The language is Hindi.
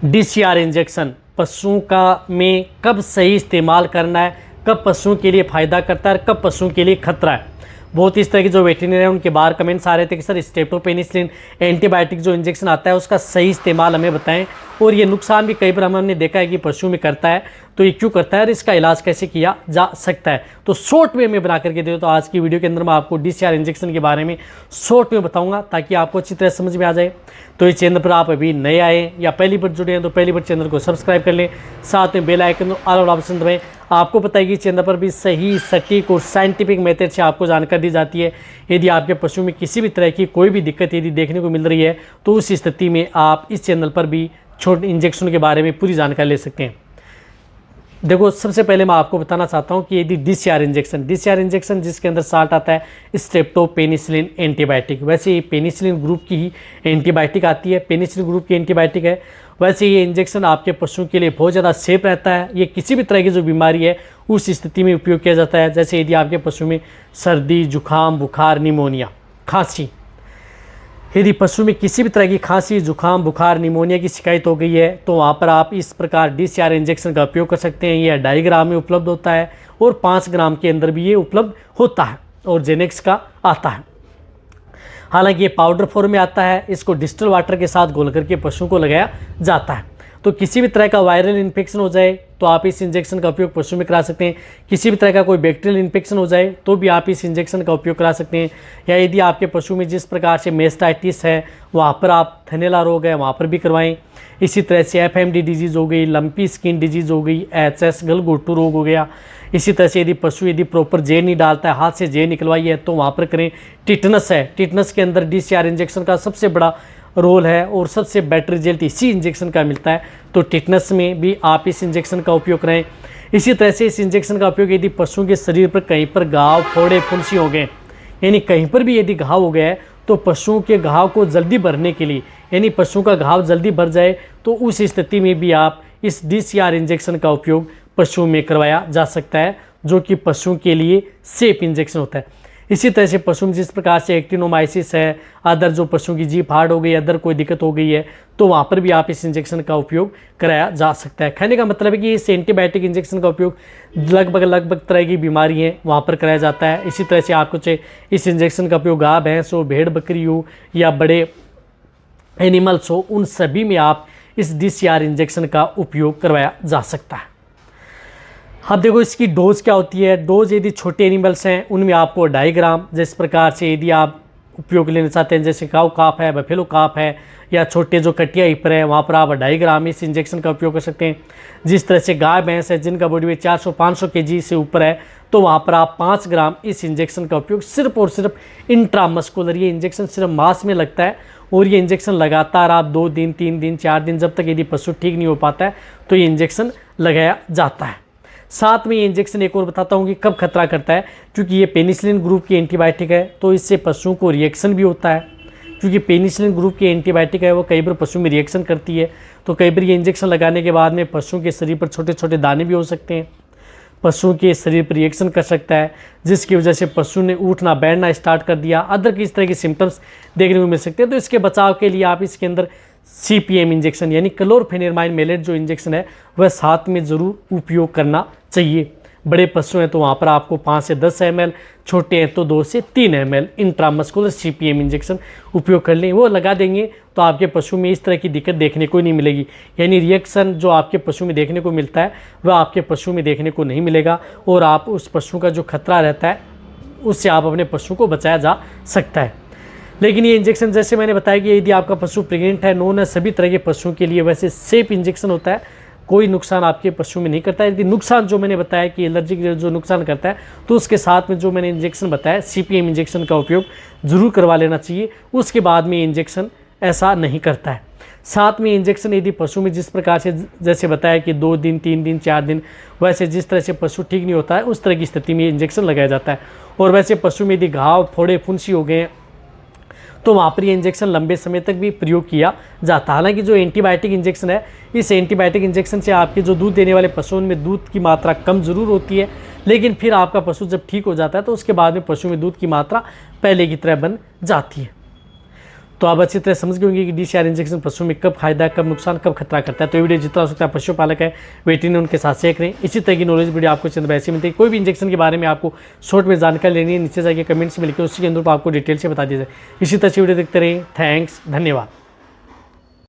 DCR इंजेक्शन पशुओं का में कब सही इस्तेमाल करना है, कब पशुओं के लिए फ़ायदा करता है और कब पशुओं के लिए खतरा है। बहुत इस तरह के जो वेटरनरी हैं उनके बाहर कमेंट्स आ रहे थे कि सर स्ट्रेप्टोपेनिसिलिन एंटीबायोटिक जो इंजेक्शन आता है उसका सही इस्तेमाल हमें बताएं, और ये नुकसान भी कई बार हमने देखा है कि पशु में करता है, तो ये क्यों करता है और इसका इलाज कैसे किया जा सकता है। तो शॉर्ट वे में बना करके दे, तो आज की वीडियो के अंदर मैं आपको DCR इंजेक्शन के बारे में शॉर्ट में बताऊंगा ताकि आपको अच्छी तरह समझ में आ जाए। तो इस चैनल पर आप अभी नए आए या पहली बार जुड़े हैं तो पहली बार चैनल को सब्सक्राइब कर लें, साथ में बेल आइकन ऑल वाला ऑप्शन दबाएं। आपको पता है कि चैनल पर भी सही सटीक और साइंटिफिक मेथड से आपको जानकारी दी जाती है। यदि आपके पशु में किसी भी तरह की कोई भी दिक्कत यदि देखने को मिल रही है तो उस स्थिति में आप इस चैनल पर भी छोटे इंजेक्शन के बारे में पूरी जानकारी ले सकते हैं। देखो, सबसे पहले मैं आपको बताना चाहता हूं कि यदि DCR इंजेक्शन जिसके अंदर साल्ट आता है स्ट्रेप्टोपेनिसिलिन एंटीबायोटिक, वैसे ये पेनिसिलिन ग्रुप की ही एंटीबायोटिक आती है, पेनिसिलिन ग्रुप की एंटीबायोटिक है। वैसे ये इंजेक्शन आपके पशुओं के लिए बहुत ज़्यादा सेफ रहता है। ये किसी भी तरह की जो बीमारी है उस स्थिति में उपयोग किया जाता है, जैसे यदि आपके पशु में सर्दी, जुकाम, बुखार, निमोनिया, खांसी, यदि पशु में किसी भी तरह की खांसी, जुकाम, बुखार, निमोनिया की शिकायत हो गई है तो वहाँ पर आप इस प्रकार DCR इंजेक्शन का उपयोग कर सकते हैं। यह 2.5 ग्राम में उपलब्ध होता है और 5 ग्राम के अंदर भी ये उपलब्ध होता है और जेनेक्स का आता है। हालांकि ये पाउडर फॉर्म में आता है, इसको डिस्टिल वाटर के साथ घोल करके पशुओं को लगाया जाता है। तो किसी भी तरह का वायरल इन्फेक्शन हो जाए तो आप इस इंजेक्शन का उपयोग पशु में करा सकते हैं। किसी भी तरह का कोई बैक्टीरियल इन्फेक्शन हो जाए तो भी आप इस इंजेक्शन का उपयोग करा सकते हैं। या यदि आपके पशु में जिस प्रकार से मेस्टाइटिस है वहाँ पर आप थैलेला रोग है वहाँ पर भी करवाएं। इसी तरह से FMD डिजीज़ हो गई, लंपी स्किन डिजीज़ हो गई, HS गलघोटू रोग हो गया। इसी तरह से यदि पशु यदि प्रॉपर जेल नहीं डालता है, हाथ से जेल निकलवाई है तो वहाँ पर करें। टिटनस है, टिटनस के अंदर DCR इंजेक्शन का सबसे बड़ा रोल है और सबसे बेटर रिजल्ट इसी इंजेक्शन का मिलता है। तो टिटनस में भी आप इस इंजेक्शन का उपयोग करें। इसी तरह से इस इंजेक्शन का उपयोग यदि पशुओं के शरीर पर कहीं पर घाव, फोड़े, फुंसी हो गए, यानी कहीं पर भी यदि घाव हो गया है तो पशुओं के घाव को जल्दी भरने के लिए, यानी पशुओं का घाव जल्दी भर जाए तो उस स्थिति में भी आप इस DCR इंजेक्शन का उपयोग पशुओं में करवाया जा सकता है, जो कि पशुओं के लिए सेफ इंजेक्शन होता है। इसी तरह से पशु में जिस प्रकार से एक्टिनोमाइसिस है, अदर जो पशुओं की जीभ हार्ड हो गई, अदर कोई दिक्कत हो गई है तो वहाँ पर भी आप इस इंजेक्शन का उपयोग कराया जा सकता है। कहने का मतलब है कि इस एंटीबायोटिक इंजेक्शन का उपयोग लगभग तरह की बीमारी है वहाँ पर कराया जाता है। इसी तरह से आपको चाहे इस इंजेक्शन का उपयोग गाय, भैंस हो, भेड़, बकरी हो या बड़े एनिमल्स हो, उन सभी में आप इस DCR इंजेक्शन का उपयोग करवाया जा सकता है। अब देखो इसकी डोज क्या होती है। डोज यदि छोटे एनिमल्स हैं उनमें आपको 2.5 ग्राम, जिस प्रकार से यदि आप उपयोग लेना चाहते हैं जैसे काऊ काफ है, बफेलो काफ है या छोटे जो कटिया हिपर है वहाँ पर आप 2.5 ग्राम इस इंजेक्शन का उपयोग कर सकते हैं। जिस तरह से गाय, भैंस है जिनका बॉडी वेट 400-500 kg से ऊपर है तो वहाँ पर आप 5 ग्राम इस इंजेक्शन का उपयोग सिर्फ और सिर्फ इंट्रामस्कुलर, ये इंजेक्शन सिर्फ मांस में लगता है और ये इंजेक्शन लगातार आप 2 दिन, 3 दिन, 4 दिन, जब तक यदि पशु ठीक नहीं हो पाता है तो ये इंजेक्शन लगाया जाता है। साथ में ये इंजेक्शन एक और बताता हूँ कि कब खतरा करता है, क्योंकि ये पेनिसिलिन ग्रुप की एंटीबायोटिक है तो इससे पशुओं को रिएक्शन भी होता है। क्योंकि पेनिसिलिन ग्रुप की एंटीबायोटिक है वो कई बार पशु में रिएक्शन करती है, तो कई बार ये इंजेक्शन लगाने के बाद में पशुओं के शरीर पर छोटे छोटे दाने भी हो सकते हैं, पशुओं के शरीर पर रिएक्शन कर सकता है, जिसकी वजह से पशु ने उठना बैठना स्टार्ट कर दिया, अदर की इस तरह के सिम्टम्स देखने को मिल सकते हैं। तो इसके बचाव के लिए आप इसके अंदर CPM इंजेक्शन यानी क्लोरफेनिरमाइन मेलेट जो इंजेक्शन है वह साथ में ज़रूर उपयोग करना चाहिए। बड़े पशु हैं तो वहाँ पर आपको 5 से 10 ml, छोटे हैं तो 2 से 3 ml इंट्रामस्कुलर CPM इंजेक्शन उपयोग कर लें। वो लगा देंगे तो आपके पशु में इस तरह की दिक्कत देखने को नहीं मिलेगी, यानी रिएक्शन जो आपके पशु में देखने को मिलता है वह आपके पशु में देखने को नहीं मिलेगा और आप उस पशु का जो खतरा रहता है उससे आप अपने पशु को बचाया जा सकता है। लेकिन ये इंजेक्शन जैसे मैंने बताया कि यदि आपका पशु प्रेग्नेंट है, नॉन है, सभी तरह के पशुओं के लिए वैसे सेफ इंजेक्शन होता है, कोई नुकसान आपके पशु में नहीं करता है। यदि नुकसान जो मैंने बताया कि एलर्जी जो नुकसान करता है तो उसके साथ में जो मैंने इंजेक्शन बताया CPM इंजेक्शन का उपयोग ज़रूर करवा लेना चाहिए, उसके बाद में इंजेक्शन ऐसा नहीं करता है। साथ में इंजेक्शन यदि पशु में जिस प्रकार से जैसे बताया कि 2 दिन, 3 दिन, 4 दिन, वैसे जिस तरह से पशु ठीक नहीं होता है उस तरह की स्थिति में इंजेक्शन लगाया जाता है। और वैसे पशु में यदि घाव, फोड़े, फुंसी हो गए तो वहाँ पर ये इंजेक्शन लंबे समय तक भी प्रयोग किया जाता है। हालांकि जो एंटीबायोटिक इंजेक्शन है, इस एंटीबायोटिक इंजेक्शन से आपके जो दूध देने वाले पशुओं में दूध की मात्रा कम ज़रूर होती है, लेकिन फिर आपका पशु जब ठीक हो जाता है तो उसके बाद में पशु में दूध की मात्रा पहले की तरह बन जाती है। तो आप अच्छी तरह समझ गए होंगे कि DCR इंजेक्शन पशु में कब फायदा, कब नुकसान, कब खतरा करता है। तो ये वीडियो जितना हो सकता है पशुपालक है, वेटरनरी उनके साथ शेयर करें। इसी तरह की नॉलेज वीडियो आपको चंद ऐसी मिलती है। कोई भी इंजेक्शन के बारे में आपको शॉर्ट में जानकारी लेनी है, नीचे जाके कमेंट्स में लिखिए, उसी के अंदर आपको डिटेल से बता दिया जाए। इसी तरह से वीडियो देखते रहिए। थैंक्स, धन्यवाद।